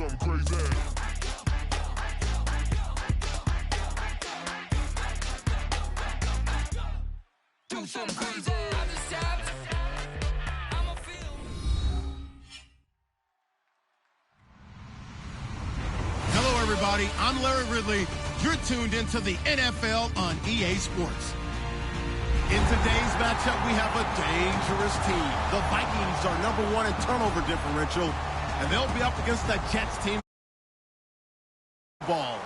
something crazy. Do something crazy. Hello, everybody. I'm Larry Ridley. You're tuned into the NFL on EA Sports. In today's matchup, we have a dangerous team. The Vikings are #1 in turnover differential, and they'll be up against the Jets team. Ball.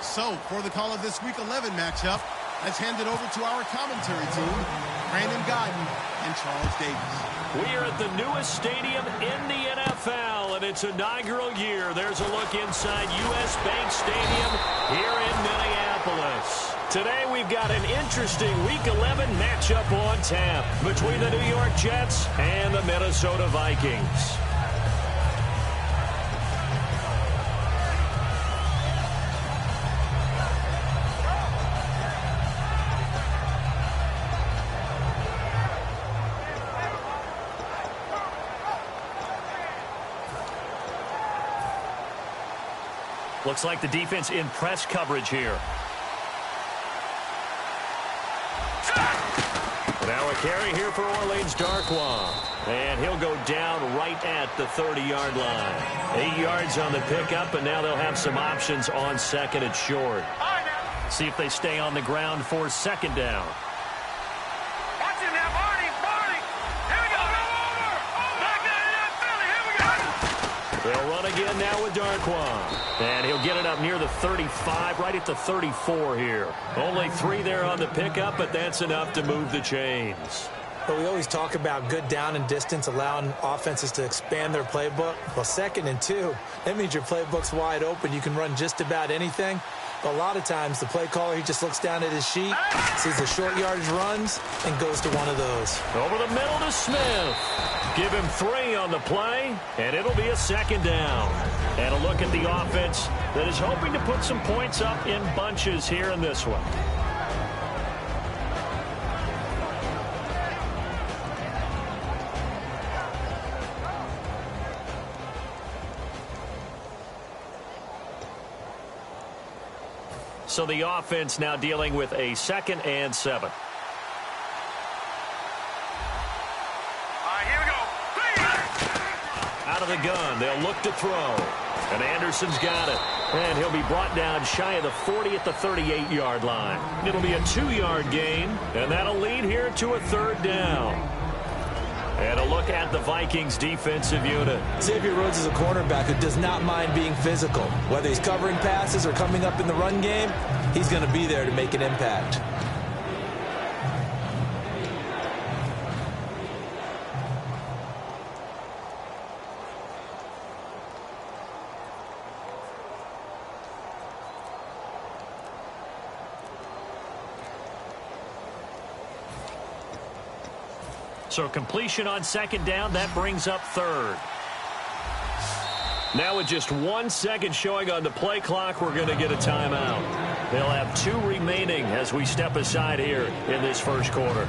So, for the call of this Week 11 matchup, let's hand it over to our commentary team, Brandon Godden and Charles Davis. We are at the newest stadium in the NFL, and its inaugural year. There's a look inside U.S. Bank Stadium here in Minneapolis. Today we've got an interesting Week 11 matchup on tap between the New York Jets and the Minnesota Vikings. Looks like the defense in press coverage here. Now a carry here for Orleans Darkwa. And he'll go down right at the 30-yard line. 8 yards on the pickup, and now they'll have some options on second and short. See if they stay on the ground for second down. Watch him now, Barney. Here we go. Here we go. They'll run again now with Darkwa. And he'll get it up near the 35, right at the 34 here. Only 3 there on the pickup, but that's enough to move the chains. But we always talk about good down and distance, allowing offenses to expand their playbook. Well, 2nd and 2, that means your playbook's wide open. You can run just about anything. But a lot of times, the play caller, he just looks down at his sheet, sees the short yardage runs, and goes to one of those. Over the middle to Smith. Give him 3 on the play, and it'll be a second down. And a look at the offense that is hoping to put some points up in bunches here in this one. So the offense now dealing with a 2nd and 7. Out of the gun, they'll look to throw. And Anderson's got it. And he'll be brought down shy of the 40 at the 38-yard line. It'll be a 2-yard gain, and that'll lead here to a 3rd down. And a look at the Vikings defensive unit. Xavier Rhodes is a cornerback who does not mind being physical. Whether he's covering passes or coming up in the run game, he's going to be there to make an impact. So completion on 2nd down, that brings up 3rd. Now with just 1 second showing on the play clock, we're going to get a timeout. They'll have 2 remaining as we step aside here in this first quarter.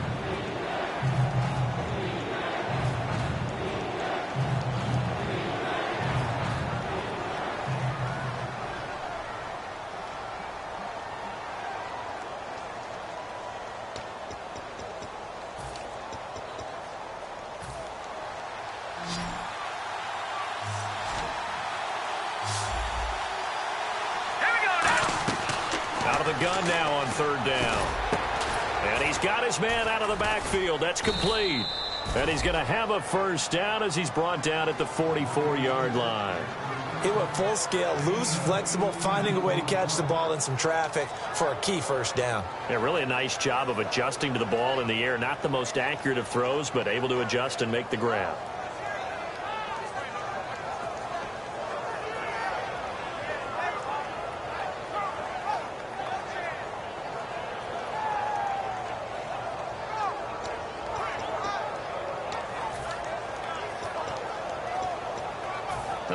Gun now on 3rd down. And he's got his man out of the backfield. That's complete. And he's going to have a 1st down as he's brought down at the 44-yard line. He went full scale, loose, flexible, finding a way to catch the ball in some traffic for a key 1st down. Yeah, really a nice job of adjusting to the ball in the air. Not the most accurate of throws, but able to adjust and make the grab.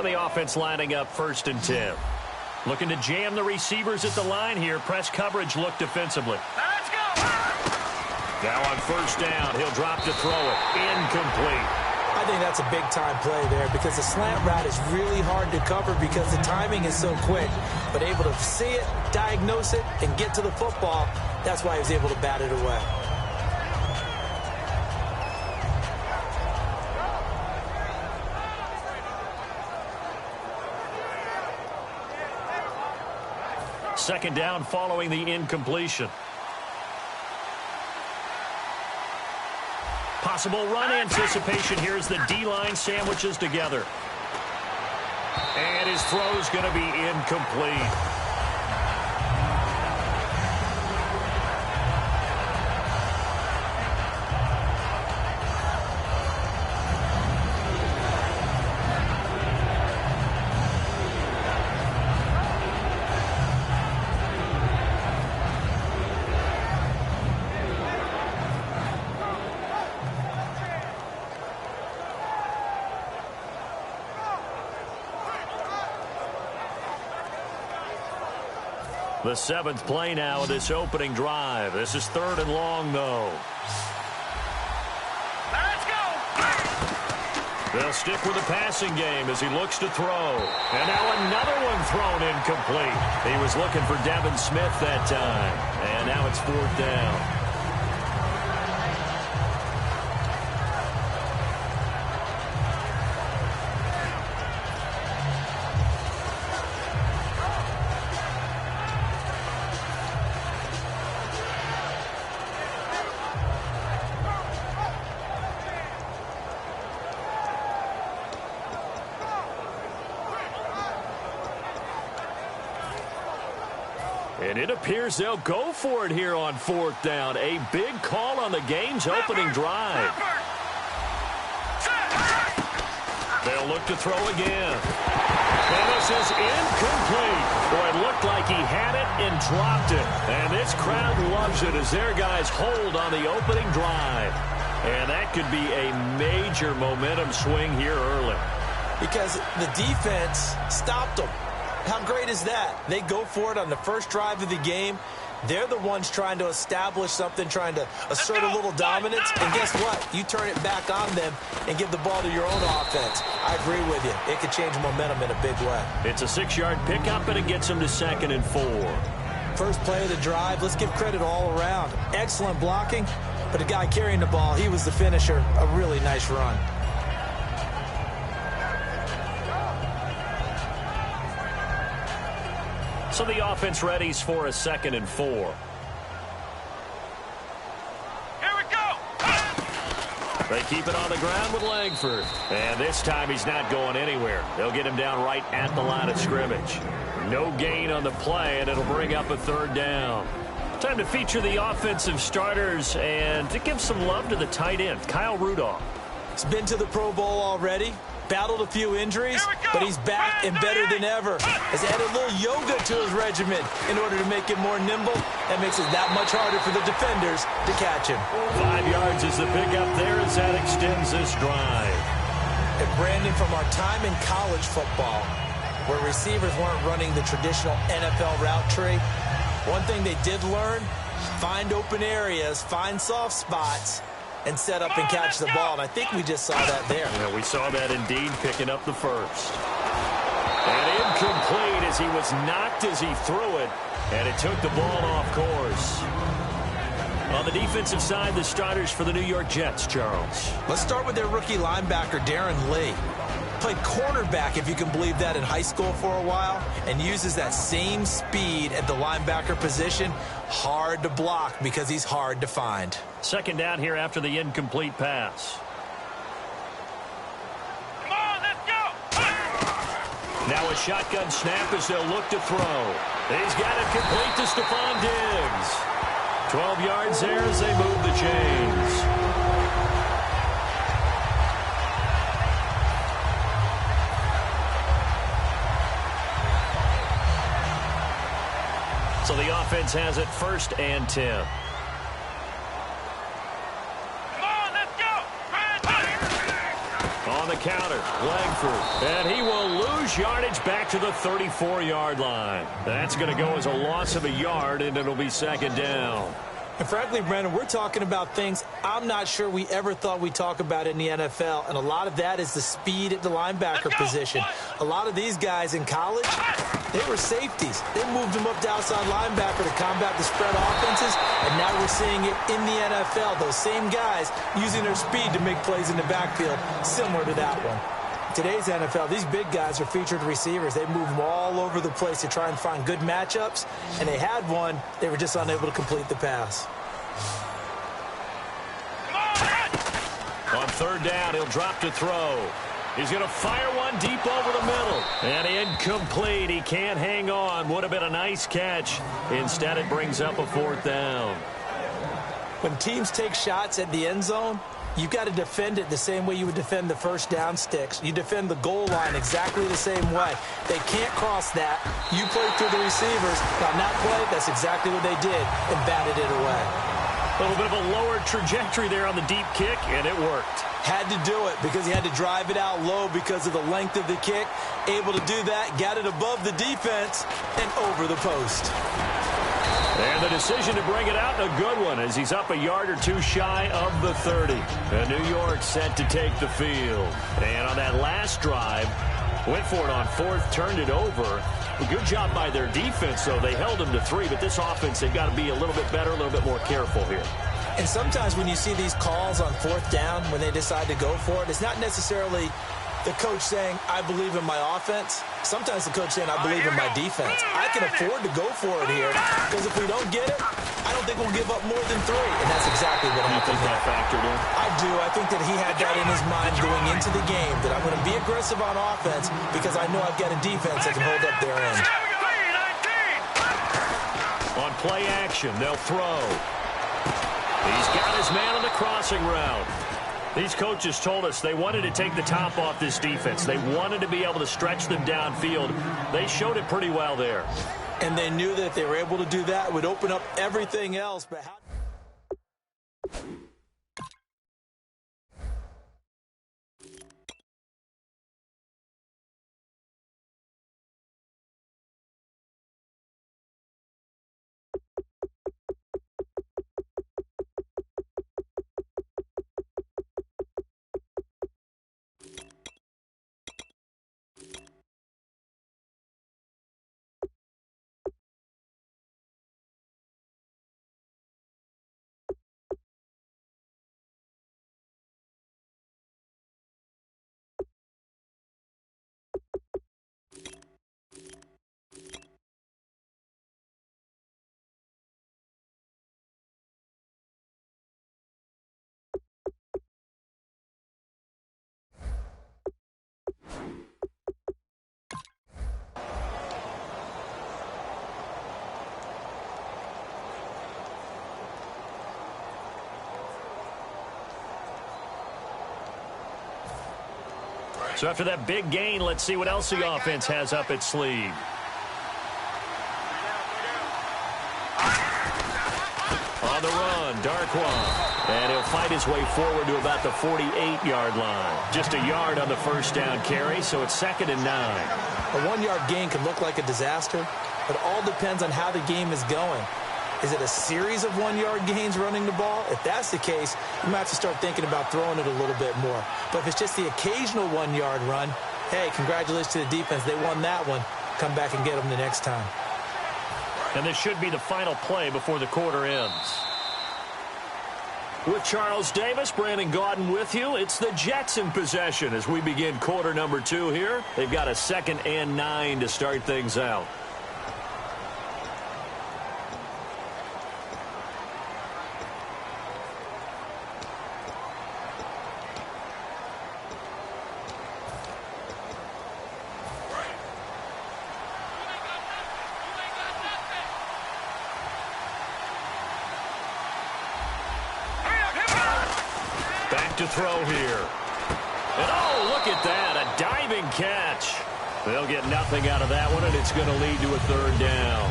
The offense lining up 1st and 10. Looking to jam the receivers at the line here. Press coverage look defensively. Let's go! Now on 1st down, he'll drop to throw it. Incomplete. I think that's a big-time play there because the slant route is really hard to cover because the timing is so quick. But able to see it, diagnose it, and get to the football, that's why he was able to bat it away. Second down following the incompletion. Possible run anticipation here as the D-line sandwiches together. And his throw's going to be incomplete. The 7th play now of this opening drive. This is 3rd and long, though. Let's go! They'll stick with the passing game as he looks to throw. And now another one thrown incomplete. He was looking for Devin Smith that time. And now it's 4th down. And it appears they'll go for it here on 4th down. A big call on the game's opening drive. They'll look to throw again. And this is incomplete. Boy, it looked like he had it and dropped it. And this crowd loves it as their guys hold on the opening drive. And that could be a major momentum swing here early. Because the defense stopped them. How great is that? They go for it on the first drive of the game. They're the ones trying to establish something, trying to assert a little dominance. And guess what? You turn it back on them and give the ball to your own offense. I agree with you. It could change momentum in a big way. It's a 6-yard pickup, and it gets them to 2nd and 4. First play of the drive, let's give credit all around. Excellent blocking, but the guy carrying the ball, he was the finisher. A really nice run. So the offense readies for a 2nd and 4. Here we go! They keep it on the ground with Langford. And this time he's not going anywhere. They'll get him down right at the line of scrimmage. No gain on the play, and it'll bring up a 3rd down. Time to feature the offensive starters and to give some love to the tight end, Kyle Rudolph. He's been to the Pro Bowl already. Battled a few injuries, but he's back and better than ever. Has added a little yoga to his regimen in order to make it more nimble. That makes it that much harder for the defenders to catch him. 5 yards is the pickup there as that extends this drive. And Brandon, from our time in college football, where receivers weren't running the traditional NFL route tree, one thing they did learn, find open areas, find soft spots, and set up and catch the ball. And I think we just saw that there. Yeah, we saw that indeed, picking up the first. And incomplete as he was knocked as he threw it, and it took the ball off course. On the defensive side, the starters for the New York Jets, Charles. Let's start with their rookie linebacker, Darren Lee. Played cornerback, if you can believe that, in high school for a while, and uses that same speed at the linebacker position. Hard to block because he's hard to find. 2nd down here after the incomplete pass. Come on, let's go! Now a shotgun snap as they'll look to throw. He's got it complete to Stephon Diggs. 12 yards there as they move the chains. So the offense has it 1st and 10. Come on, let's go! On the counter, Langford. And he will lose yardage back to the 34-yard line. That's going to go as a loss of a yard, and it'll be 2nd down. And frankly, Brandon, we're talking about things I'm not sure we ever thought we'd talk about in the NFL, and a lot of that is the speed at the linebacker position. A lot of these guys in college, they were safeties. They moved them up to outside linebacker to combat the spread offenses, and now we're seeing it in the NFL. Those same guys using their speed to make plays in the backfield, similar to that one. Today's NFL, these big guys are featured receivers. They move them all over the place to try and find good matchups, and they had one. They were just unable to complete the pass. On third down, he'll drop to throw. He's going to fire one deep over the middle. And incomplete. He can't hang on. Would have been a nice catch. Instead, it brings up a fourth down. When teams take shots at the end zone, you've got to defend it the same way you would defend the first down sticks. You defend the goal line exactly the same way. They can't cross that. You play through the receivers. On that play, that's exactly what they did and batted it away. A little bit of a lower trajectory there on the deep kick, and it worked. Had to do it because he had to drive it out low because of the length of the kick. Able to do that, got it above the defense and over the post. And the decision to bring it out, a good one, as he's up a yard or two shy of the 30. And New York set to take the field. And on that last drive, went for it on fourth, turned it over. A good job by their defense, though. They held them to 3, but this offense, they've got to be a little bit better, a little bit more careful here. And sometimes when you see these calls on fourth down, when they decide to go for it, it's not necessarily the coach saying, I believe in my offense. Sometimes the coach saying, I believe in my defense. I can afford to go for it here because if we don't get it, I don't think we'll give up more than 3. And that's exactly what happened. You think that factored in? I do. I think that he had that in his mind going into the game, that I'm going to be aggressive on offense because I know I've got a defense that can hold up their end. On play action, they'll throw. He's got his man on the crossing route. These coaches told us they wanted to take the top off this defense. They wanted to be able to stretch them downfield. They showed it pretty well there. And they knew that if they were able to do that, it would open up everything else. But how... So after that big gain, let's see what else the offense has up its sleeve. On the run, Darkwan. And he'll fight his way forward to about the 48-yard line. Just a yard on the first down carry, so it's 2nd and 9. A 1-yard gain can look like a disaster, but it all depends on how the game is going. Is it a series of 1-yard gains running the ball? If that's the case, you might have to start thinking about throwing it a little bit more. But if it's just the occasional 1-yard run, hey, congratulations to the defense. They won that one. Come back and get them the next time. And this should be the final play before the quarter ends. With Charles Davis, Brandon Gaudin with you. It's the Jets in possession as we begin quarter number 2 here. They've got a 2nd and 9 to start things out. To throw here. And oh, look at that, a diving catch. They'll get nothing out of that one, and it's going to lead to a 3rd down.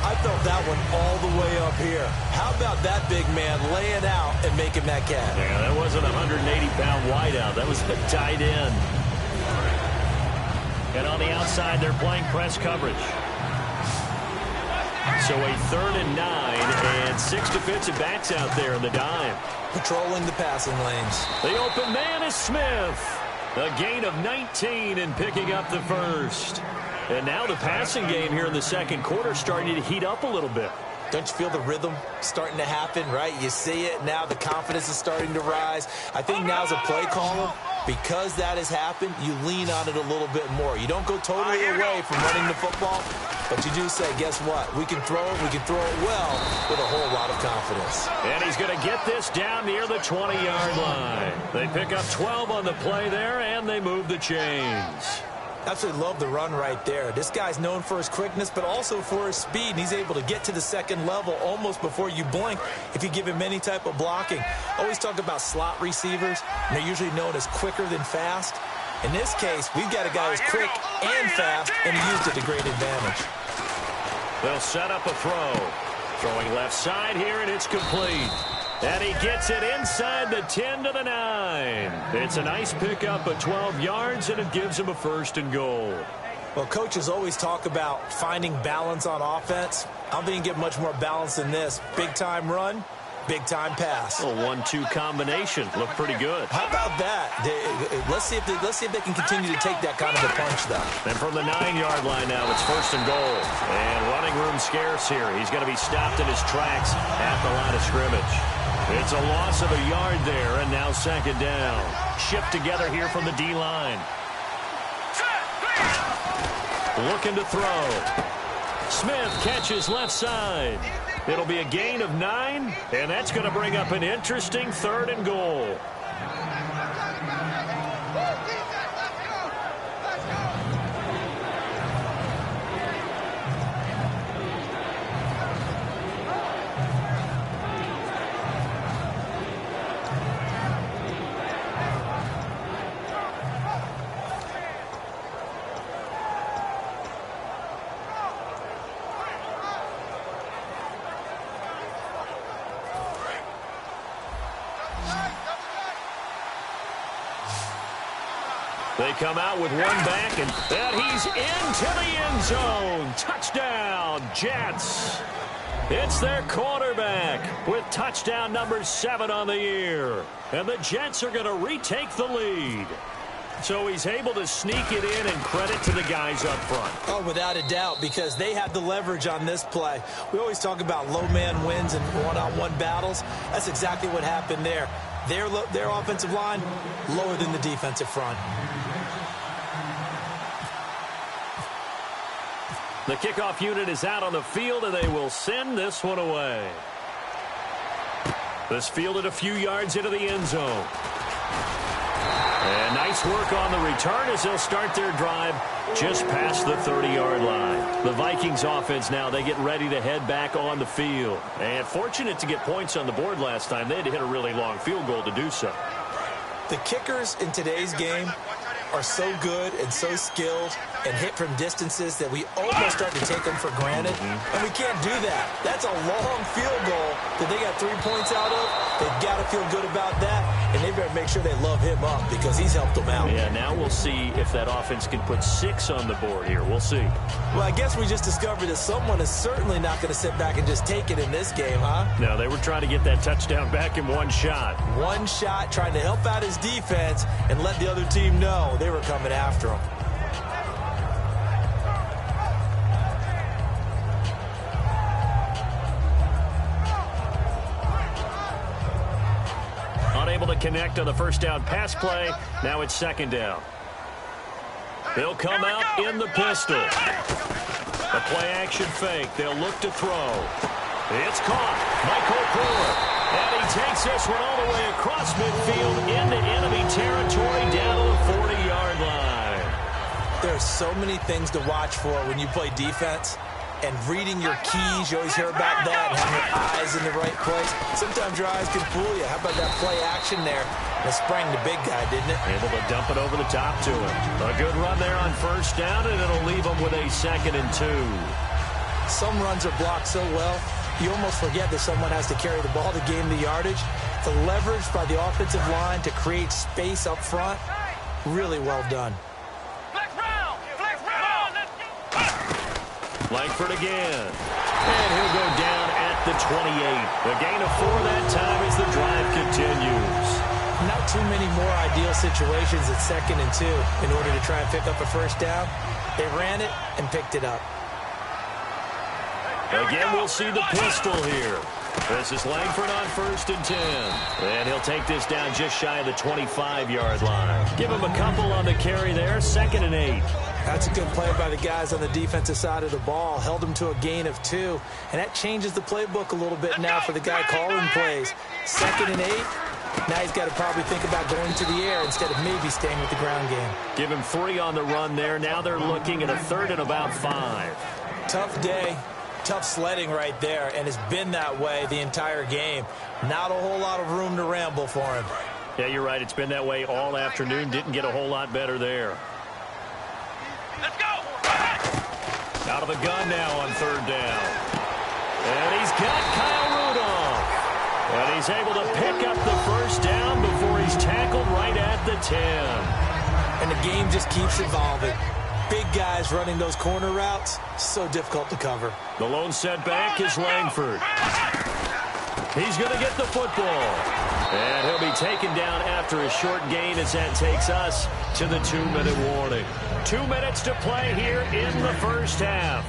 I felt that one all the way up here. How about that big man laying out and making that catch? Yeah, that wasn't a 180-pound wideout. That was a tight end. And on the outside, they're playing press coverage. So a 3rd and 9, and 6 defensive backs out there in the dime. Patrolling the passing lanes. The open man is Smith. A gain of 19 and picking up the first. And now the passing game here in the second quarter starting to heat up a little bit. Don't you feel the rhythm starting to happen, right? You see it now. The confidence is starting to rise. I think now's a play caller. Because that has happened, you lean on it a little bit more. You don't go totally away from running the football, but you do say, guess what? We can throw it. We can throw it well with a whole lot of confidence. And he's going to get this down near the 20-yard line. They pick up 12 on the play there, and they move the chains. Absolutely love the run right there. This guy's known for his quickness, but also for his speed. And he's able to get to the second level almost before you blink if you give him any type of blocking. Always talk about slot receivers, and they're usually known as quicker than fast. In this case, we've got a guy who's quick and fast, and he used it to great advantage. They'll set up a throw. Throwing left side here, and it's complete. And he gets it inside the 10 to the 9. It's a nice pickup of 12 yards, and it gives him a 1st and goal. Well, coaches always talk about finding balance on offense. I don't think you can get much more balance than this. Big-time run, big-time pass. A 1-2 combination. Looked pretty good. How about that? Let's see if they can continue to take that kind of a punch, though. And from the 9-yard line now, it's 1st and goal. And running room scarce here. He's going to be stopped in his tracks at the line of scrimmage. It's a loss of a yard there, and now 2nd down. Shift together here from the D-line. Looking to throw. Smith catches left side. It'll be a gain of 9, and that's going to bring up an interesting 3rd and goal. They come out with one back, and he's into the end zone. Touchdown, Jets. It's their quarterback with touchdown number 7 on the year. And the Jets are going to retake the lead. So he's able to sneak it in, and credit to the guys up front. Oh, without a doubt, because they had the leverage on this play. We always talk about low man wins and one-on-one battles. That's exactly what happened there. Their offensive line lower than the defensive front. The kickoff unit is out on the field, and they will send this one away. This fielded a few yards into the end zone. And nice work on the return as they'll start their drive just past the 30-yard line. The Vikings offense now, they get ready to head back on the field. And fortunate to get points on the board last time. They had to hit a really long field goal to do so. The kickers in today's game are so good and so skilled and hit from distances that we almost start to take them for granted. And we can't do that. That's a long field goal that they got 3 points out of. They've got to feel good about that, and they better make sure they love him up because he's helped them out. Yeah, now we'll see if that offense can put 6 on the board here. We'll see. Well, I guess we just discovered that someone is certainly not going to sit back and just take it in this game, huh? No, they were trying to get that touchdown back in one shot. One shot, trying to help out his defense and let the other team know they were coming after him. Unable to connect on the first down pass play. Now it's 2nd down. They'll come out in the pistol. A play-action fake. They'll look to throw. It's caught. Michael Brewer. And he takes this one all the way across midfield into enemy territory down to the 40-yard line. There are so many things to watch for when you play defense. And reading your keys, you always hear about that, and having your eyes in the right place. Sometimes your eyes can fool you. How about that play action there? It sprang the big guy, didn't it? Able to dump it over the top to him. A good run there on first down, and it'll leave him with a 2nd and 2. Some runs are blocked so well, you almost forget that someone has to carry the ball to gain the yardage. The leverage by the offensive line to create space up front, really well done. Langford again. And he'll go down at the 28. A gain of 4 that time as the drive continues. Not too many more ideal situations at 2nd and 2 in order to try and pick up a first down. They ran it and picked it up. Again, we'll see the pistol here. This is Langford on 1st and 10. And he'll take this down just shy of the 25-yard line. Give him a couple on the carry there. 2nd and 8. That's a good play by the guys on the defensive side of the ball. Held them to a gain of 2. And that changes the playbook a little bit now for the guy calling plays. 2nd and 8. Now he's got to probably think about going to the air instead of maybe staying with the ground game. Give him 3 on the run there. Now they're looking at a 3rd and about 5. Tough day. Tough sledding right there, and it's been that way the entire game. Not a whole lot of room to ramble for him. Yeah, you're right. It's been that way all afternoon. Didn't get a whole lot better there. Let's go! Out of the gun now on 3rd down. And he's got Kyle Rudolph. And he's able to pick up the first down before he's tackled right at the 10. And the game just keeps evolving. Big guys running those corner routes, so difficult to cover. The lone setback is Langford. He's going to get the football. And he'll be taken down after a short gain as that takes us to the 2-minute warning. 2 minutes to play here in the first half.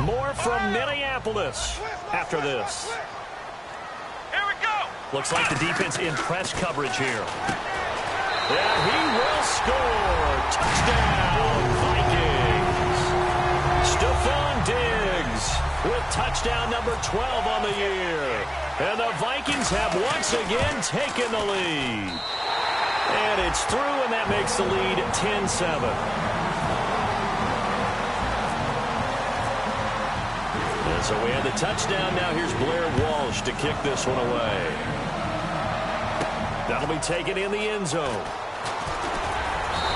More from Minneapolis after this. Here we go! Looks like the defense in press coverage here. And he will score. Touchdown, Vikings. Stephon Diggs with touchdown number 12 on the year. And the Vikings have once again taken the lead. And it's through, and that makes the lead 10-7. And so we have the touchdown. Now here's Blair Walsh to kick this one away. That'll be taken in the end zone.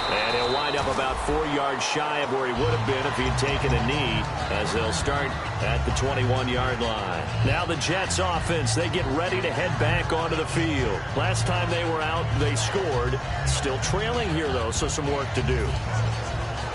And he'll wind up about 4 yards shy of where he would have been if he'd taken a knee, as they'll start at the 21-yard line. Now the Jets offense, they get ready to head back onto the field. Last time they were out, they scored. Still trailing here, though, so some work to do.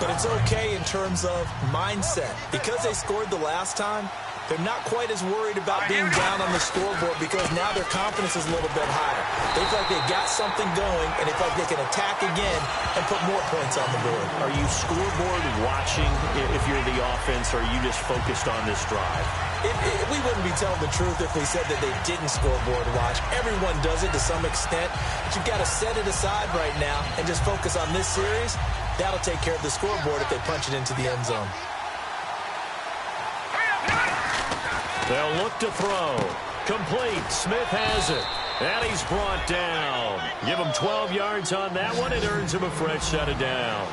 But it's okay in terms of mindset. Because they scored the last time, they're not quite as worried about being down on the scoreboard because now their confidence is a little bit higher. They feel like they've got something going, and they feel like they can attack again and put more points on the board. Are you scoreboard watching if you're the offense, or are you just focused on this drive? We wouldn't be telling the truth if we said that they didn't scoreboard watch. Everyone does it to some extent, but you've got to set it aside right now and just focus on this series. That'll take care of the scoreboard if they punch it into the end zone. They'll look to throw. Complete. Smith has it. And he's brought down. Give him 12 yards on that one. It earns him a fresh set of downs.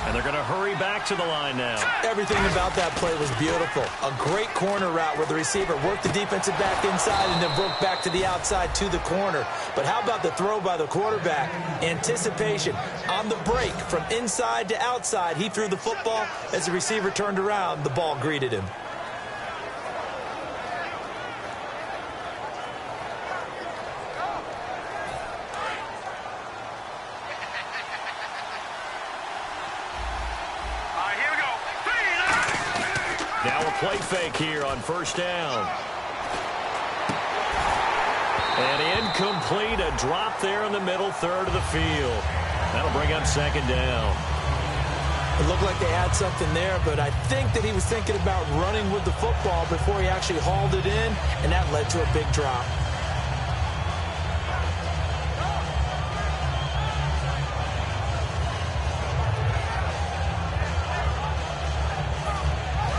And they're going to hurry back to the line now. Everything about that play was beautiful. A great corner route where the receiver worked the defensive back inside and then broke back to the outside to the corner. But how about the throw by the quarterback? Anticipation. On the break from inside to outside, he threw the football. As the receiver turned around, the ball greeted him. Play fake here on first down. And incomplete. A drop there in the middle third of the field. That'll bring up second down. It looked like they had something there, but I think that he was thinking about running with the football before he actually hauled it in, and that led to a big drop.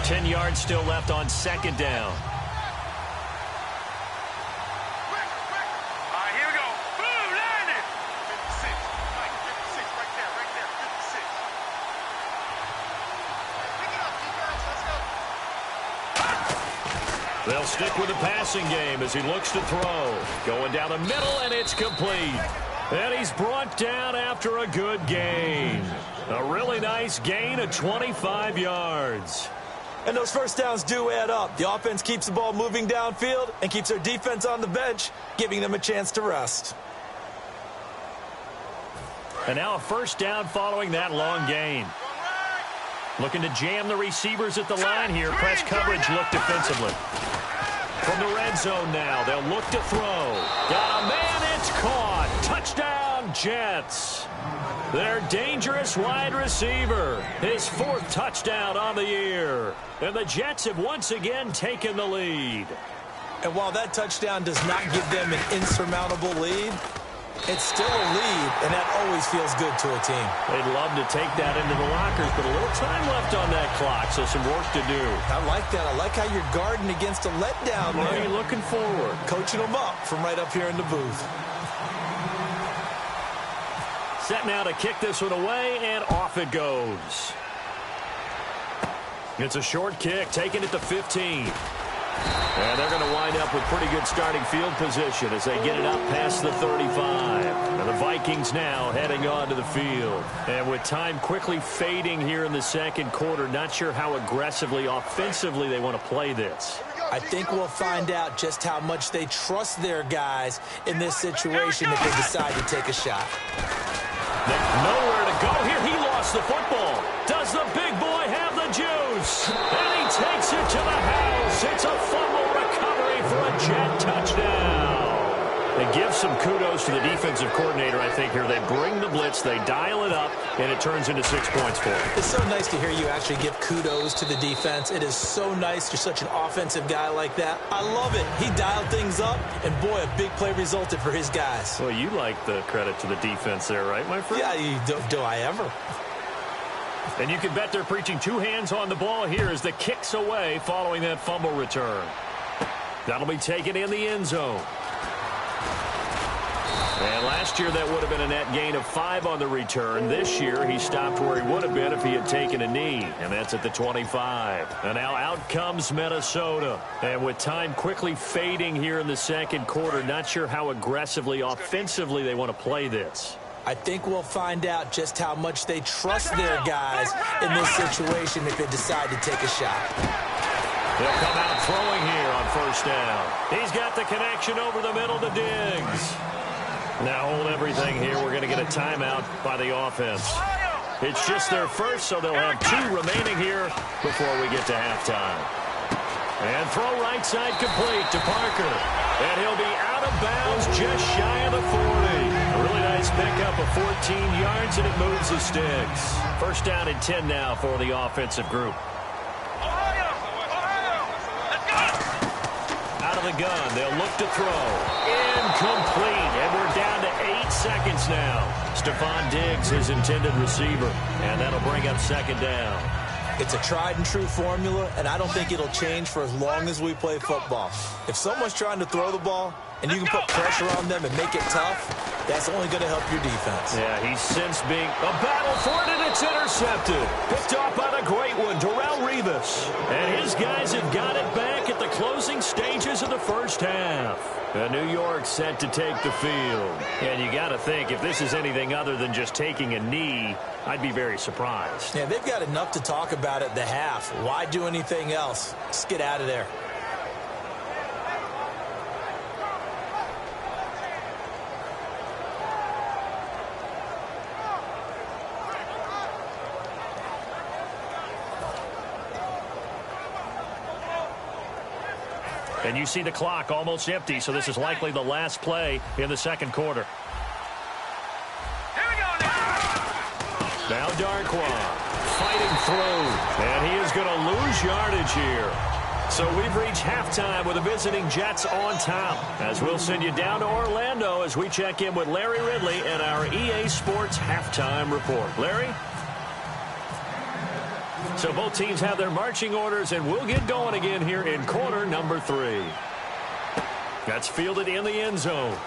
Ten yards still left on second down. All right, here we go. Boom, landed. 56. Mike, 56 right there, 56. Pick it up, defense. Let's go. They'll stick with the passing game as he looks to throw. Going down the middle, and it's complete. And he's brought down after a good gain. A really nice gain of 25 yards. And those first downs do add up. The offense keeps the ball moving downfield and keeps their defense on the bench, giving them a chance to rest. And now a first down following that long gain. Looking to jam the receivers at the line here. Press coverage look defensively. From the red zone now, they'll look to throw. Got a man, it's caught. Touchdown, Jets. Their dangerous wide receiver. His 4th touchdown on the year. And the Jets have once again taken the lead. And while that touchdown does not give them an insurmountable lead, it's still a lead, and that always feels good to a team. They'd love to take that into the lockers, but a little time left on that clock, so some work to do. I like that. I like how you're guarding against a letdown What there. are you looking forward? Coaching them up from right up here in the booth. Set now to kick this one away, and off it goes. It's a short kick, taking it to 15. And they're going to wind up with pretty good starting field position as they get it up past the 35. And the Vikings now heading on to the field. And with time quickly fading here in the second quarter, not sure how aggressively, offensively they want to play this. I think we'll find out just how much they trust their guys in this situation if they decide to take a shot. Nowhere to go here. He lost the football. Does the big boy have the juice? And he takes it to the house. It's a fumble recovery for a Jet touchdown. They give some kudos to the defensive coordinator, I think, here. They bring the blitz, they dial it up, and it turns into 6 points for them. It's so nice to hear you actually give kudos to the defense. It is so nice. You're such an offensive guy like that. I love it. He dialed things up, and boy, a big play resulted for his guys. Well, you like the credit to the defense there, right, my friend? Yeah, do I ever? And you can bet they're preaching 2 hands on the ball here as the kick's away following that fumble return. That'll be taken in the end zone. And last year that would have been a net gain of 5 on the return. This year he stopped where he would have been if he had taken a knee, and that's at the 25. And now out comes Minnesota. And with time quickly fading here in the second quarter, not sure how aggressively, offensively they want to play this. I think we'll find out just how much they trust their guys in this situation if they decide to take a shot. They'll come out throwing here on first down. He's got the connection over the middle to Diggs. Now hold everything here. We're going to get a timeout by the offense. It's just their first, so they'll have 2 remaining here before we get to halftime. And throw right side complete to Parker. And he'll be out of bounds just shy of the 40. A really nice pickup of 14 yards, and it moves the sticks. First down and 10 now for the offensive group. Out of the gun, they'll look to throw. Incomplete, and we're down to 8 seconds now. Stephon Diggs, his intended receiver, and that'll bring up second down. It's a tried-and-true formula, and I don't think it'll change for as long as we play football. If someone's trying to throw the ball, and you can put pressure on them and make it tough, that's only going to help your defense. Yeah, he's since being a battle for it, and it's intercepted. Picked off by the great one, Darrelle Revis. And his guys have got it back at the closing stages of the first half. New York set to take the field. And you got to think, if this is anything other than just taking a knee, I'd be very surprised. Yeah, they've got enough to talk about at the half. Why do anything else? Just get out of there. And you see the clock almost empty, so this is likely the last play in the second quarter. Here we go now. Now Darquan fighting through, and he is going to lose yardage here. So we've reached halftime with the visiting Jets on top. As we'll send you down to Orlando as we check in with Larry Ridley and our EA Sports halftime report. Larry? So both teams have their marching orders, and we'll get going again here in quarter number 3. That's fielded in the end zone.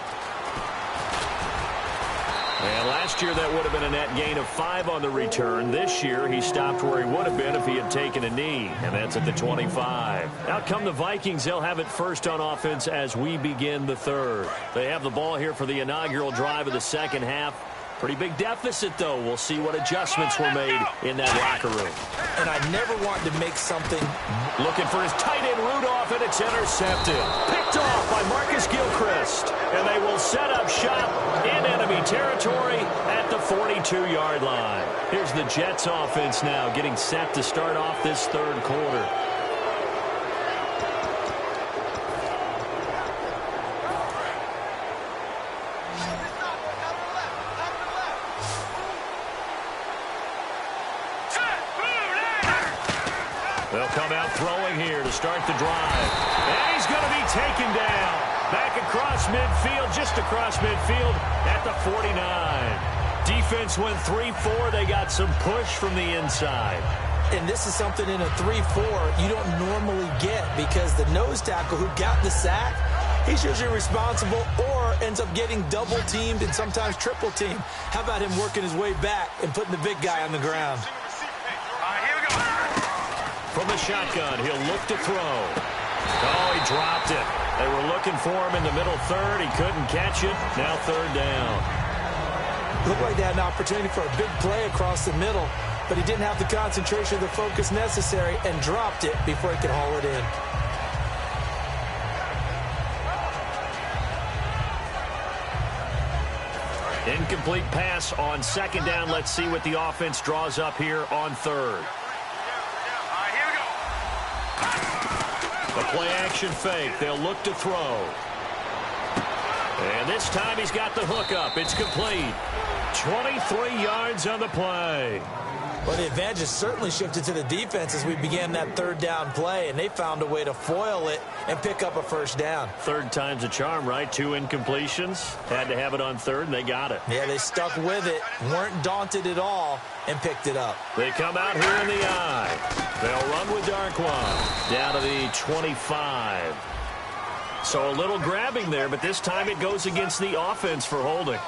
And last year that would have been a net gain of 5 on the return. This year he stopped where he would have been if he had taken a knee, and that's at the 25. Out come the Vikings. They'll have it first on offense as we begin the third. They have the ball here for the inaugural drive of the second half. Pretty big deficit, though. We'll see what adjustments were made in that locker room. And I never want to make something. Looking for his tight end, Rudolph, and it's intercepted. Picked off by Marcus Gilchrist. And they will set up shop in enemy territory at the 42-yard line. Here's the Jets offense now getting set to start off this third quarter. They'll come out throwing here to start the drive. And he's going to be taken down. Back across midfield, just across midfield at the 49. Defense went 3-4. They got some push from the inside. And this is something in a 3-4 you don't normally get because the nose tackle who got the sack, he's usually responsible or ends up getting double-teamed and sometimes triple-teamed. How about him working his way back and putting the big guy on the ground? From the shotgun, he'll look to throw. Oh, he dropped it. They were looking for him in the middle third. He couldn't catch it. Now third down. Looked like they had an opportunity for a big play across the middle, but he didn't have the concentration or the focus necessary and dropped it before he could haul it in. Incomplete pass on second down. Let's see what the offense draws up here on third. The play-action fake. They'll look to throw. And this time he's got the hook up. It's complete. 23 yards on the play. Well, the advantage has certainly shifted to the defense as we began that third down play, and they found a way to foil it and pick up a first down. Third time's a charm, right? 2 incompletions. Had to have it on third, and they got it. Yeah, they stuck with it, weren't daunted at all, and picked it up. They come out here in the eye. They'll run with Darkwan down to the 25. So a little grabbing there, but this time it goes against the offense for holding.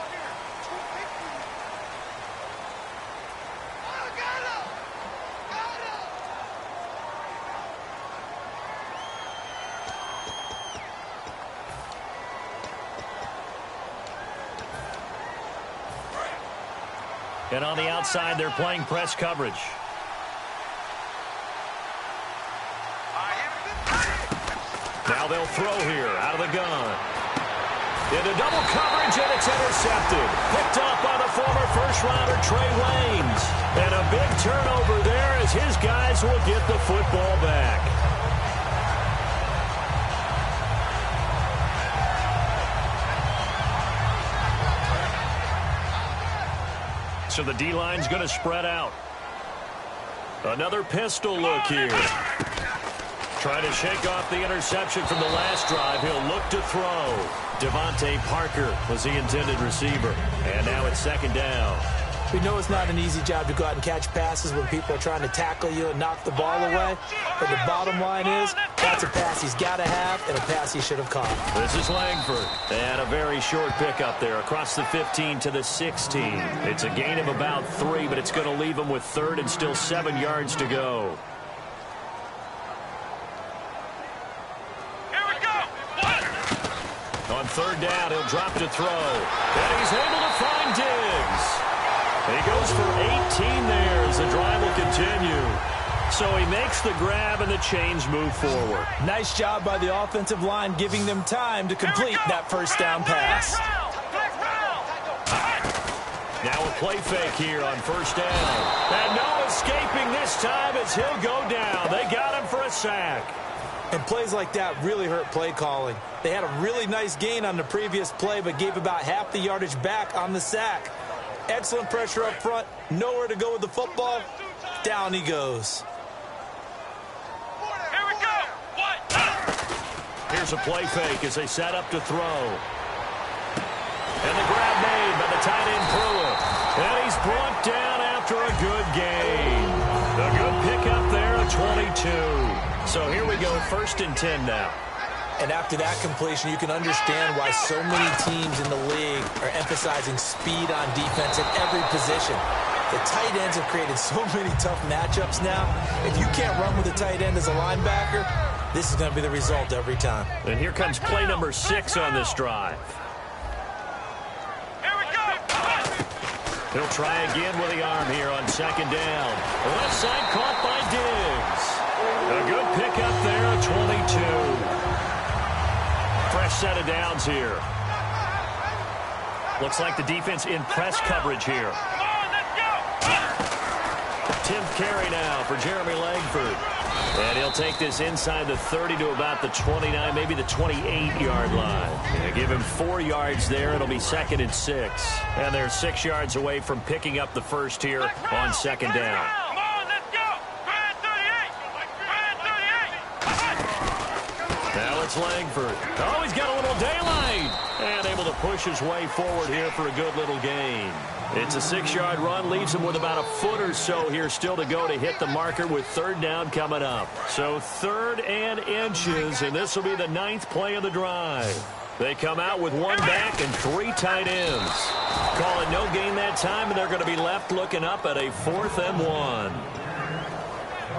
And on the outside, they're playing press coverage. Now they'll throw here out of the gun. Into double coverage, and it's intercepted. Picked up by the former first-rounder Trey Waynes. And a big turnover there as his guys will get the football back. So the D-line's going to spread out. Another pistol look here. Trying to shake off the interception from the last drive. He'll look to throw. Devontae Parker was the intended receiver. And now it's second down. We know it's not an easy job to go out and catch passes when people are trying to tackle you and knock the ball away. But the bottom line is, that's a pass he's got to have and a pass he should have caught. This is Langford. And a very short pickup there across the 15 to the 16. It's a gain of about 3, but it's going to leave him with third and still 7 yards to go. Here we go. On third down, he'll drop to throw. And he's able to find Diggs. He goes for 18 there as the drive will continue. So he makes the grab and the chains move forward. Nice job by the offensive line giving them time to complete that first down pass. Now a play fake here on first down. And no escaping this time as he'll go down. They got him for a sack. And plays like that really hurt play calling. They had a really nice gain on the previous play, but gave about half the yardage back on the sack. Excellent pressure up front. Nowhere to go with the football. Down he goes. Here we go. Here's a play fake as they set up to throw. And the grab made by the tight end Pruitt. And he's brought down after a good gain. A good pickup there at 22. So here we go, 1st and 10 now. And after that completion, you can understand why so many teams in the league are emphasizing speed on defense at every position. The tight ends have created so many tough matchups now. If you can't run with a tight end as a linebacker, this is going to be the result every time. And here comes play number 6 on this drive. Here we go. He'll try again with the arm here on second down. Left side caught by Diggs. A good pickup there, a 22. Fresh set of downs here. Looks like the defense in press coverage here. 10th carry now for Jeremy Langford. And he'll take this inside the 30 to about the 29, maybe the 28-yard line. Yeah, give him 4 yards there. It'll be 2nd and 6. And they're 6 yards away from picking up the first here on second down. Now it's Langford. Oh, he's got a little daylight. And able to push his way forward here for a good little gain. It's a 6-yard run, leaves him with about a foot or so here still to go to hit the marker with third down coming up. So 3rd and inches, and this will be the 9th play of the drive. They come out with 1 back and 3 tight ends. Call it no gain that time, and they're going to be left looking up at a 4th and 1.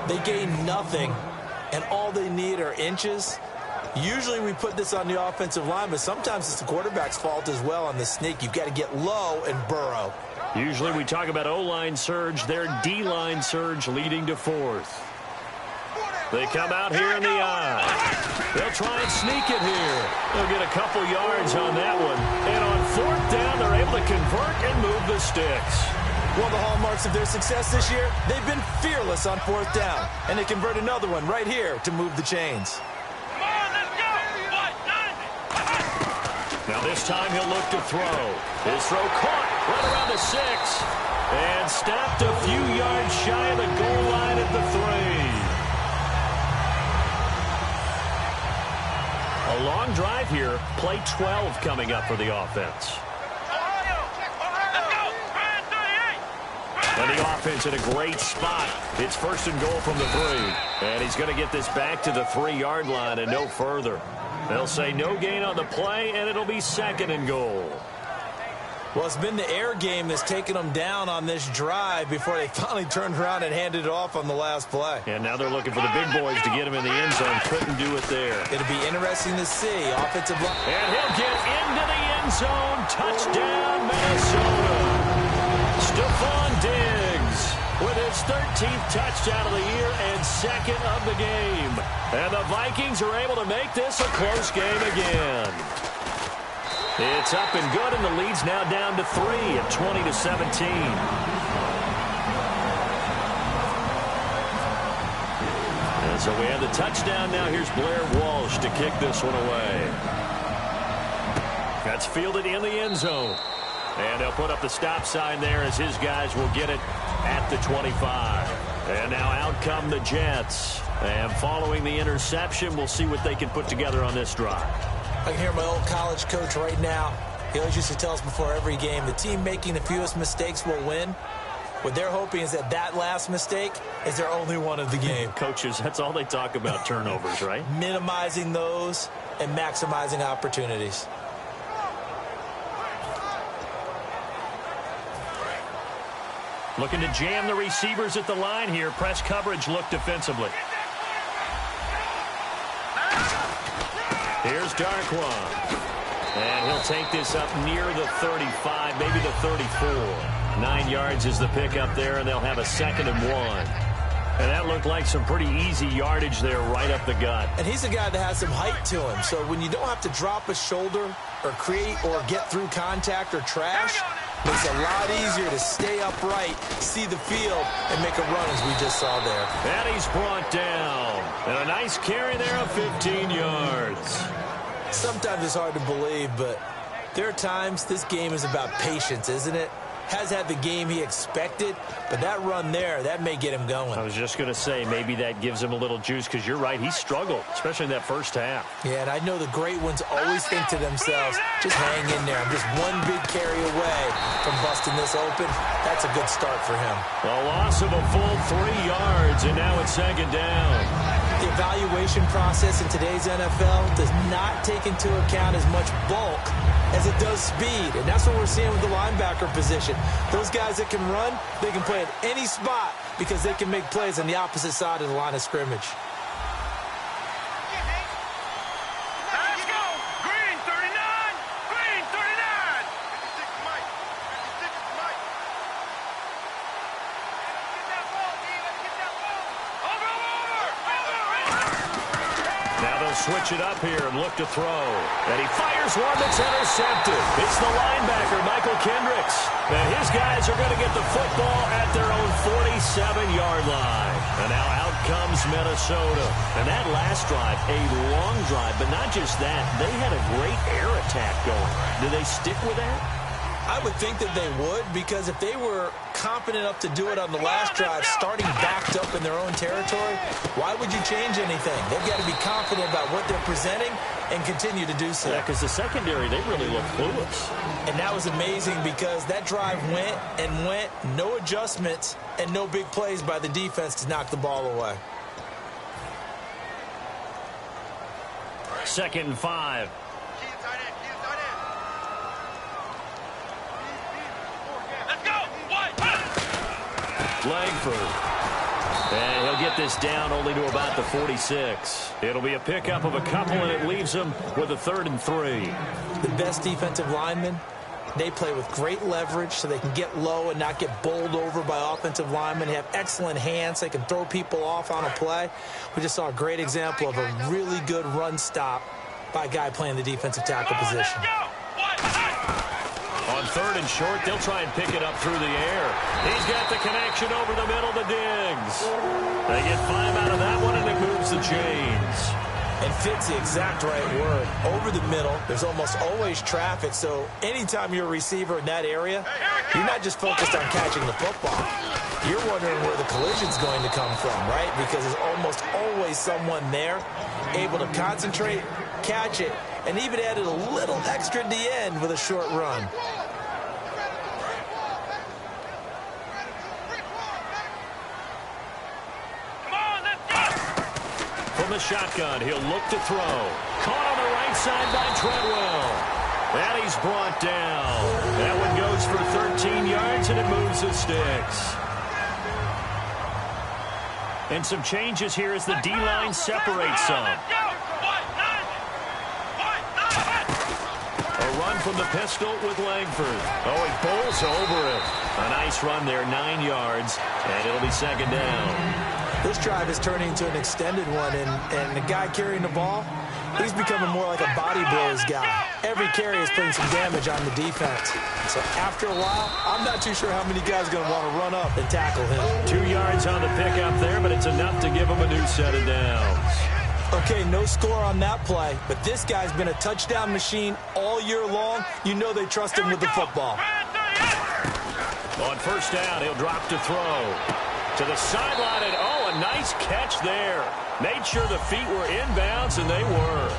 They gain nothing, and all they need are inches. Usually we put this on the offensive line, but sometimes it's the quarterback's fault as well on the sneak. You've got to get low and burrow. Usually we talk about O-line surge, their D-line surge leading to 4th. They come out here in the eye. They'll try and sneak it here. They'll get a couple yards on that one. And on 4th down, they're able to convert and move the sticks. One of the hallmarks of their success this year, they've been fearless on 4th down. And they convert another one right here to move the chains. Now this time he'll look to throw. His throw caught right around the 6. And stopped a few yards shy of the goal line at the 3. A long drive here. Play 12 coming up for the offense. And the offense in a great spot. It's 1st and goal from the 3. And he's going to get this back to the 3-yard line and no further. They'll say no gain on the play, and it'll be 2nd and goal. Well, it's been the air game that's taken them down on this drive before they finally turned around and handed it off on the last play. And now they're looking for the big boys to get him in the end zone. Couldn't do it there. It'll be interesting to see. Offensive line. And he'll get into the end zone. Touchdown, Minnesota. Stephon Diggs with his 13th touchdown of the year and 2nd of the game. And the Vikings are able to make this a close game again. It's up and good, and the lead's now down to 3 at 20-17. And so we have the touchdown now. Here's Blair Walsh to kick this one away. That's fielded in the end zone. And they'll put up the stop sign there as his guys will get it at the 25. And now out come the Jets. And following the interception, we'll see what they can put together on this drive. I can hear my old college coach right now. He always used to tell us before every game, the team making the fewest mistakes will win. What they're hoping is that that last mistake is their only one of the game. Coaches, that's all they talk about, turnovers, right? Minimizing those and maximizing opportunities. Looking to jam the receivers at the line here. Press coverage look defensively. Here's Darkwa. And he'll take this up near the 35, maybe the 34. 9 yards is the pickup there, and they'll have a 2nd and 1. And that looked like some pretty easy yardage there right up the gut. And he's a guy that has some height to him. So when you don't have to drop a shoulder or create or get through contact or trash, makes it a lot easier to stay upright, see the field, and make a run as we just saw there. And he's brought down. And a nice carry there of 15 yards. Sometimes it's hard to believe, but there are times this game is about patience, isn't it? Has had the game he expected, but that run there, that may get him going. I was just going to say, maybe that gives him a little juice, because you're right, he struggled, especially in that first half. Yeah, and I know the great ones always think to themselves, just hang in there. I'm just one big carry away from busting this open. That's a good start for him. A loss of a full 3 yards, and now it's 2nd down. The evaluation process in today's NFL does not take into account as much bulk as it does speed, and that's what we're seeing with the linebacker position. Those guys that can run, they can play at any spot because they can make plays on the opposite side of the line of scrimmage. Let's go! Green 39! Green 39! 56 Mike! 56 Mike! Now they'll switch it up here and look to throw. And he fires one that's intercepted. It's the linebacker, Michael Kendricks. And his guys are going to get the football at their own 47-yard line. And now out comes Minnesota. And that last drive, a long drive, but not just that. They had a great air attack going. Do they stick with that? I would think that they would, because if they were confident enough to do it on the last drive, starting backed up in their own territory, why would you change anything? They've got to be confident about what they're presenting and continue to do so. Yeah, because the secondary, they really look clueless. And that was amazing because that drive went and went, no adjustments, and no big plays by the defense to knock the ball away. 2nd and 5. Langford. And he'll get this down only to about the 46. It'll be a pickup of a couple, and it leaves him with a 3rd and 3. The best defensive linemen, they play with great leverage so they can get low and not get bowled over by offensive linemen. They have excellent hands. They can throw people off on a play. We just saw a great example of a really good run stop by a guy playing the defensive tackle position. On 3rd and short, they'll try and pick it up through the air. He's got the connection over the middle to Diggs. They get 5 out of that one, and it moves the chains. And fits the exact right word. Over the middle, there's almost always traffic, so anytime you're a receiver in that area, you're not just focused on catching the football. You're wondering where the collision's going to come from, right? Because there's almost always someone there able to concentrate, catch it, and even added a little extra at the end with a short run. From the shotgun, he'll look to throw. Caught on the right side by Treadwell. And he's brought down. That one goes for 13 yards, and it moves the sticks. And some changes here as the D-line separates some. A run from the pistol with Langford. Oh, he bowls over it. A nice run there, 9 yards, and it'll be 2nd down. This drive is turning into an extended one, and the guy carrying the ball, he's becoming more like a body blows guy. Every carry is putting some damage on the defense. So after a while, I'm not too sure how many guys are going to want to run up and tackle him. 2 yards on the pickup there, but it's enough to give him a new set of downs. Okay, no score on that play, but this guy's been a touchdown machine all year long. You know they trust him with the football. On 1st down, he'll drop to throw. To the sideline, and oh, a nice catch there. Made sure the feet were inbounds, and they were.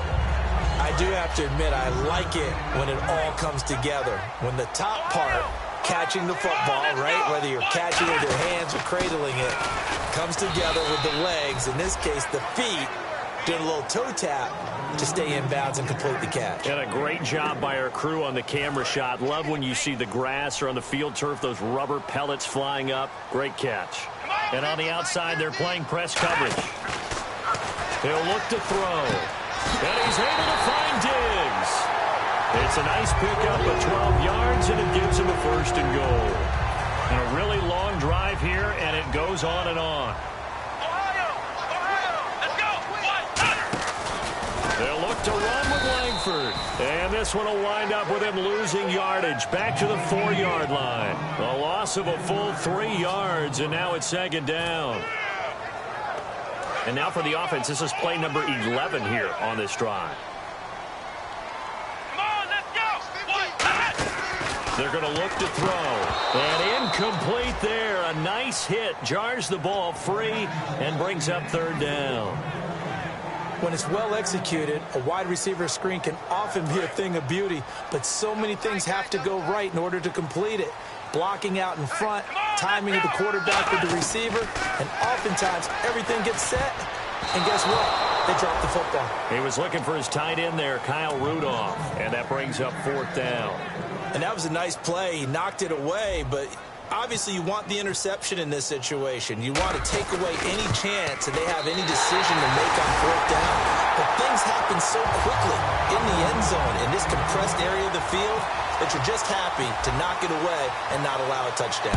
I do have to admit, I like it when it all comes together. When the top part, catching the football, right, whether you're catching it with your hands or cradling it, comes together with the legs, in this case the feet, doing a little toe tap to stay in bounds and complete the catch. And a great job by our crew on the camera shot. Love when you see the grass or on the field turf, those rubber pellets flying up. Great catch. And on the outside, they're playing press coverage. He'll look to throw. And he's able to find Diggs. It's a nice pickup of 12 yards, and it gives him a 1st and goal. And a really long drive here, and it goes on and on. They'll look to run with Langford. And this one will wind up with him losing yardage back to the 4-yard line. A loss of a full 3 yards, and now it's 2nd down. And now for the offense, this is play number 11 here on this drive. They're going to look to throw. And incomplete there. A nice hit. Jars the ball free and brings up 3rd down. When it's well executed, a wide receiver screen can often be a thing of beauty, but so many things have to go right in order to complete it. Blocking out in front, timing of the quarterback with the receiver, and oftentimes everything gets set, and guess what? They drop the football. He was looking for his tight end there, Kyle Rudolph, and that brings up 4th down. And that was a nice play. He knocked it away, but obviously you want the interception in this situation. You want to take away any chance that they have any decision to make on 4th down. But things happen so quickly in the end zone in this compressed area of the field that you're just happy to knock it away and not allow a touchdown.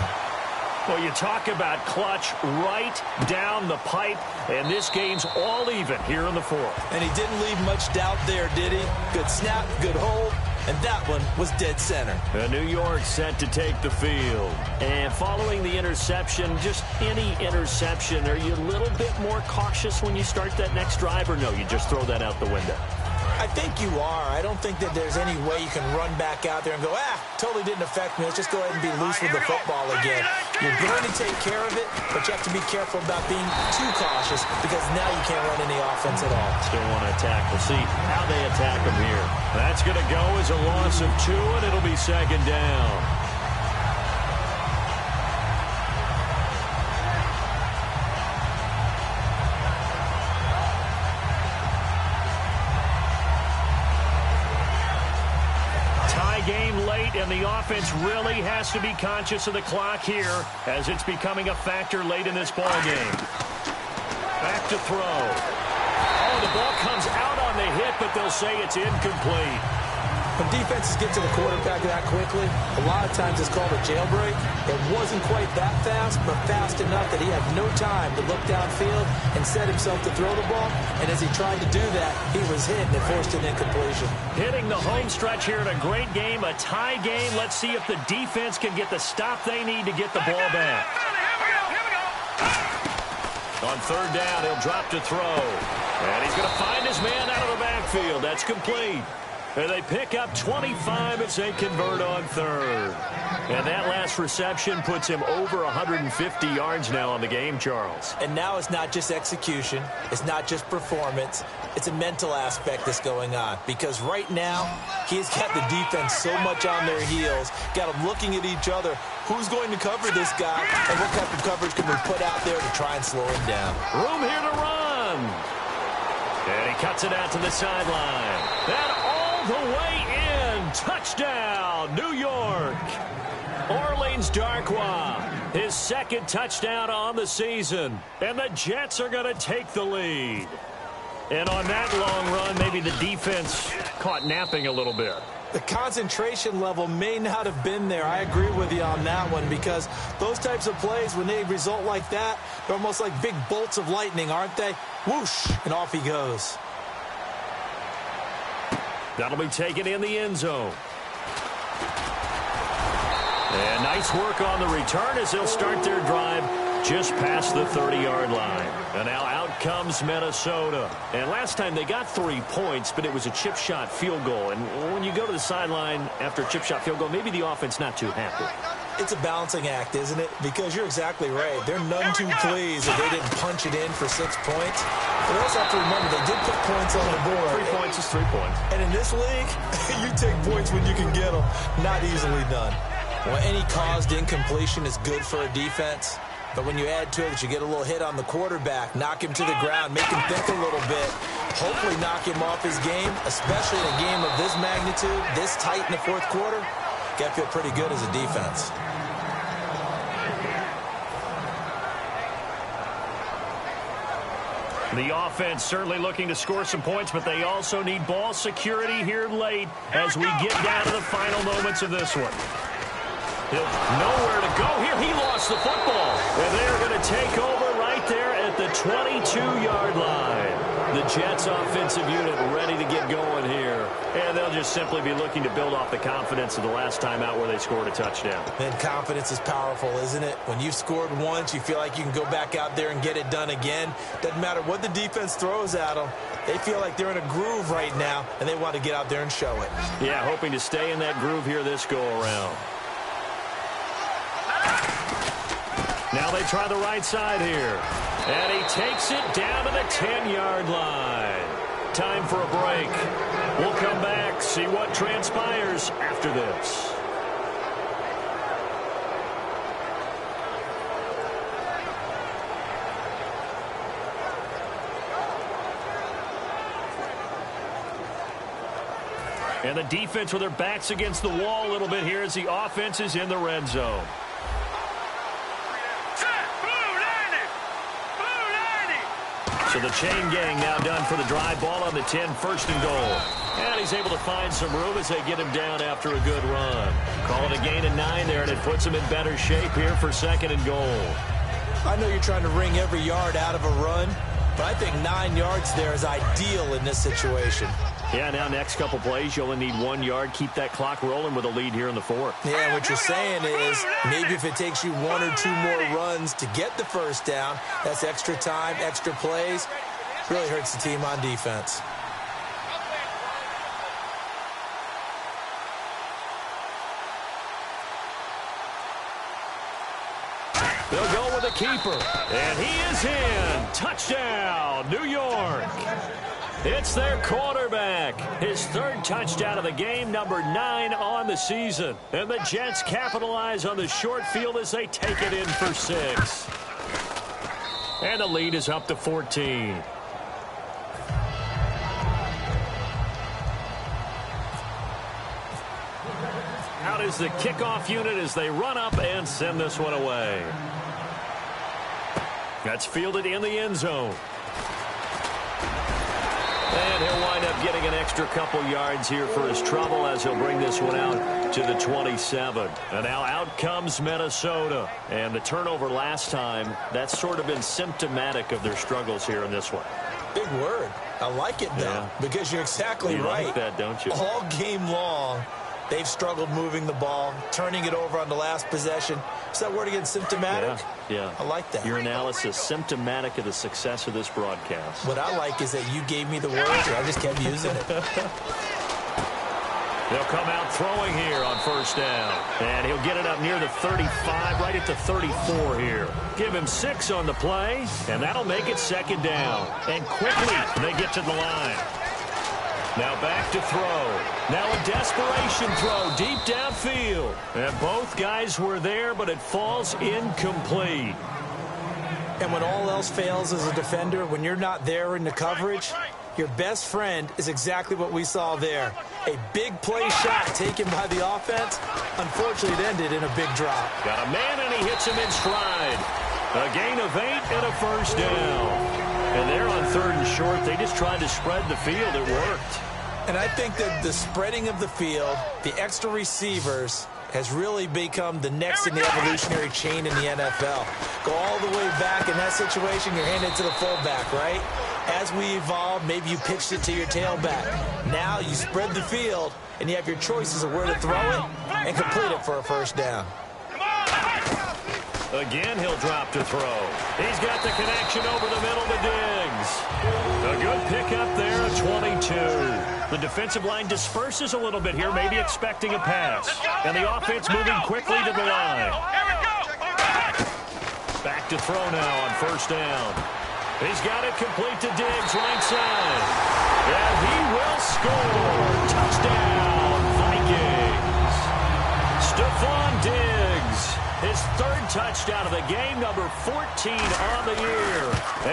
Well, you talk about clutch right down the pipe, and this game's all even here in the fourth. And he didn't leave much doubt there, did he? Good snap, good hold, and that one was dead center. And New York set to take the field. And following the interception, just any interception, are you a little bit more cautious when you start that next drive, or no, you just throw that out the window? I think you are. I don't think that there's any way you can run back out there and go, totally didn't affect me. Let's just go ahead and be loose with the football again. You're going to take care of it, but you have to be careful about being too cautious because now you can't run any offense at all. Still want to attack. We'll see how they attack them here. That's going to go as a loss of 2, and it'll be second down. Game late, and the offense really has to be conscious of the clock here as it's becoming a factor late in this ball game. Back to throw. Oh, the ball comes out on the hit, but they'll say it's incomplete. When defenses get to the quarterback that quickly, a lot of times it's called a jailbreak. It wasn't quite that fast, but fast enough that he had no time to look downfield and set himself to throw the ball. And as he tried to do that, he was hit and it forced an incompletion. Hitting the home stretch here in a great game, a tie game. Let's see if the defense can get the stop they need to get the ball back. On third down, he'll drop to throw. And he's going to find his man out of the backfield. That's complete. And they pick up 25 as they convert on third. And that last reception puts him over 150 yards now on the game, Charles. And now it's not just execution. It's not just performance. It's a mental aspect that's going on. Because right now, he's got the defense so much on their heels, got them looking at each other. Who's going to cover this guy? And what type of coverage can we put out there to try and slow him down? Room here to run. And he cuts it out to the sideline. And all the way in. Touchdown, New York. Orleans Darkwa, his second touchdown on the season. And the Jets are going to take the lead. And on that long run, maybe the defense caught napping a little bit. The concentration level may not have been there. I agree with you on that one because those types of plays, when they result like that, they're almost like big bolts of lightning, aren't they? Whoosh, and off he goes. That'll be taken in the end zone. And nice work on the return as they'll start their drive just past the 30-yard line. And now out comes Minnesota. And last time they got 3 points, but it was a chip shot field goal. And when you go to the sideline after a chip shot field goal, maybe the offense not too happy. It's a balancing act, isn't it? Because you're exactly right. They're none too pleased if they didn't punch it in for 6 points. But they also have to remember they did put points on the board. 3 points is 3 points. And in this league, you take points when you can get them. Not easily done. Well, any caused incompletion is good for a defense. But when you add to it that you get a little hit on the quarterback, knock him to the ground, make him think a little bit, hopefully knock him off his game, especially in a game of this magnitude, this tight in the fourth quarter, got to feel pretty good as a defense. The offense certainly looking to score some points, but they also need ball security here late as we get down to the final moments of this one. Nowhere to go here. He lost the football. And they're going to take over right there at the 22-yard line. The Jets offensive unit ready to get going here. And they'll just simply be looking to build off the confidence of the last time out where they scored a touchdown. And confidence is powerful, isn't it? When you've scored once, you feel like you can go back out there and get it done again. Doesn't matter what the defense throws at them. They feel like they're in a groove right now, and they want to get out there and show it. Yeah, hoping to stay in that groove here this go-around. Now they try the right side here. And he takes it down to the 10-yard line. Time for a break. We'll come back, see what transpires after this. And the defense with their backs against the wall a little bit here as the offense is in the red zone. So the chain gang now done for the drive. Ball on the 10, first and goal. And he's able to find some room as they get him down after a good run. Call it a gain of 9 there, and it puts him in better shape here for 2nd and goal. I know you're trying to wring every yard out of a run, but I think 9 yards there is ideal in this situation. Yeah, now next couple plays, you only need 1 yard. Keep that clock rolling with a lead here in the 4th. Yeah, what you're saying is maybe if it takes you 1 or 2 more runs to get the first down, that's extra time, extra plays. Really hurts the team on defense. They'll go with a keeper, and he is in. Touchdown, New York. It's their quarterback. His 3rd touchdown of the game, number 9 on the season. And the Jets capitalize on the short field as they take it in for 6. And the lead is up to 14. Out is the kickoff unit as they run up and send this one away. That's fielded in the end zone. And he'll wind up getting an extra couple yards here for his trouble as he'll bring this one out to the 27. And now out comes Minnesota. And the turnover last time, that's sort of been symptomatic of their struggles here in this one. Big word. I like it, though, because you're exactly right. Like that, don't you? All game long, they've struggled moving the ball, turning it over on the last possession. Is that word again, symptomatic? Yeah. I like that. Your analysis, symptomatic of the success of this broadcast. What I like is that you gave me the words, and I just kept using it. They'll come out throwing here on 1st down. And he'll get it up near the 35, right at the 34 here. Give him 6 on the play, and that'll make it 2nd down. And quickly, they get to the line. Now back to throw. Now a desperation throw deep downfield. And both guys were there, but it falls incomplete. And when all else fails as a defender, when you're not there in the coverage, your best friend is exactly what we saw there. A big play shot taken by the offense. Unfortunately, it ended in a big drop. Got a man, and he hits him in stride. A gain of 8 and a 1st down. And they're on 3rd and short. They just tried to spread the field. It worked. And I think that the spreading of the field, the extra receivers, has really become the next in the evolutionary chain in the NFL. Go all the way back in that situation, you're handed to the fullback, right? As we evolve, maybe you pitched it to your tailback. Now you spread the field, and you have your choices of where to throw it and complete it for a 1st down. Again, he'll drop to throw. He's got the connection over the middle to Diggs. A good pickup there at 22. The defensive line disperses a little bit here, maybe expecting a pass. And the offense moving quickly to the line. Back to throw now on 1st down. He's got it complete to Diggs, right side. And he will score. Touchdown, Vikings. Stephon Diggs. His 3rd touchdown of the game, number 14 on the year.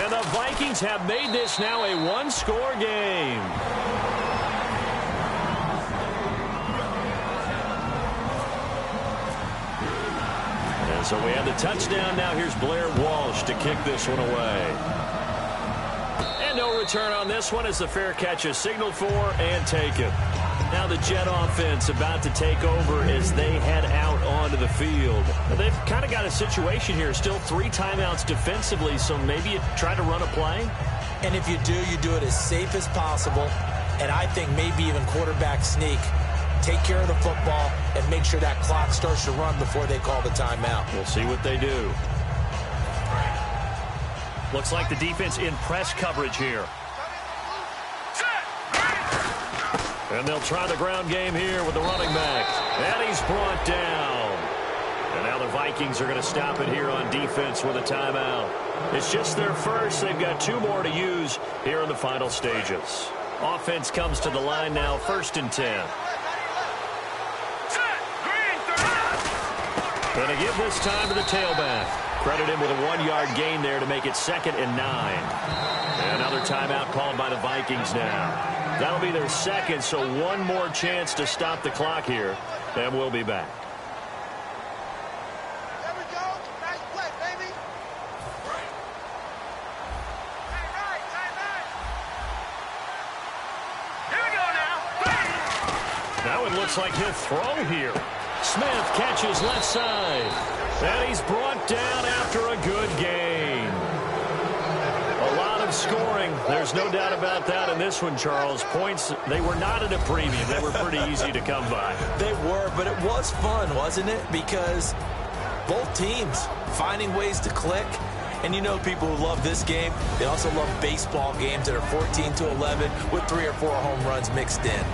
And the Vikings have made this now a 1-score game. And so we have the touchdown. Now here's Blair Walsh to kick this one away. And no return on this one as the fair catch is signaled for and taken. Now the Jet offense about to take over as they head out onto the field. They've kind of got a situation here. Still 3 timeouts defensively, so maybe you try to run a play. And if you do it as safe as possible. And I think maybe even quarterback sneak. Take care of the football and make sure that clock starts to run before they call the timeout. We'll see what they do. Looks like the defense in press coverage here. And they'll try the ground game here with the running back. And he's brought down. And now the Vikings are going to stop it here on defense with a timeout. It's just their first. They've got 2 more to use here in the final stages. Offense comes to the line now, 1st and 10. And to give this time to the tailback. Credit him with a 1-yard gain there to make it 2nd and 9. And another timeout called by the Vikings now. That'll be their 2nd, so 1 more chance to stop the clock here. And we'll be back. There we go. Nice play, baby. Hey, right. Here we go now. go. It looks like he'll throw here. Smith catches left side. And he's brought down after a good gain. A lot of scoring. There's no doubt about that in this one, Charles. Points, they were not at a premium. They were pretty easy to come by. They were, but it was fun, wasn't it? Because both teams finding ways to click. And you know people who love this game, they also love baseball games that are 14-11 with 3 or 4 home runs mixed in.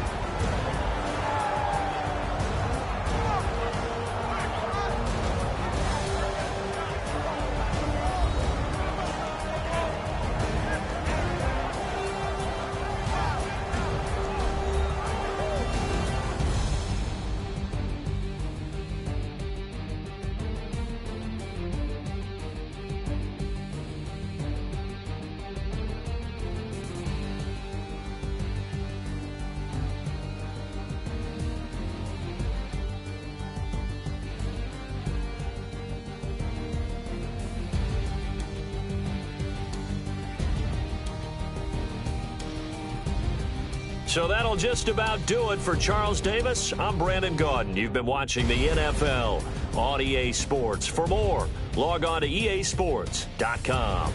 So that'll just about do it for Charles Davis. I'm Brandon Gaudin. You've been watching the NFL on EA Sports. For more, log on to easports.com.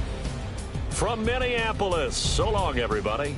From Minneapolis, so long, everybody.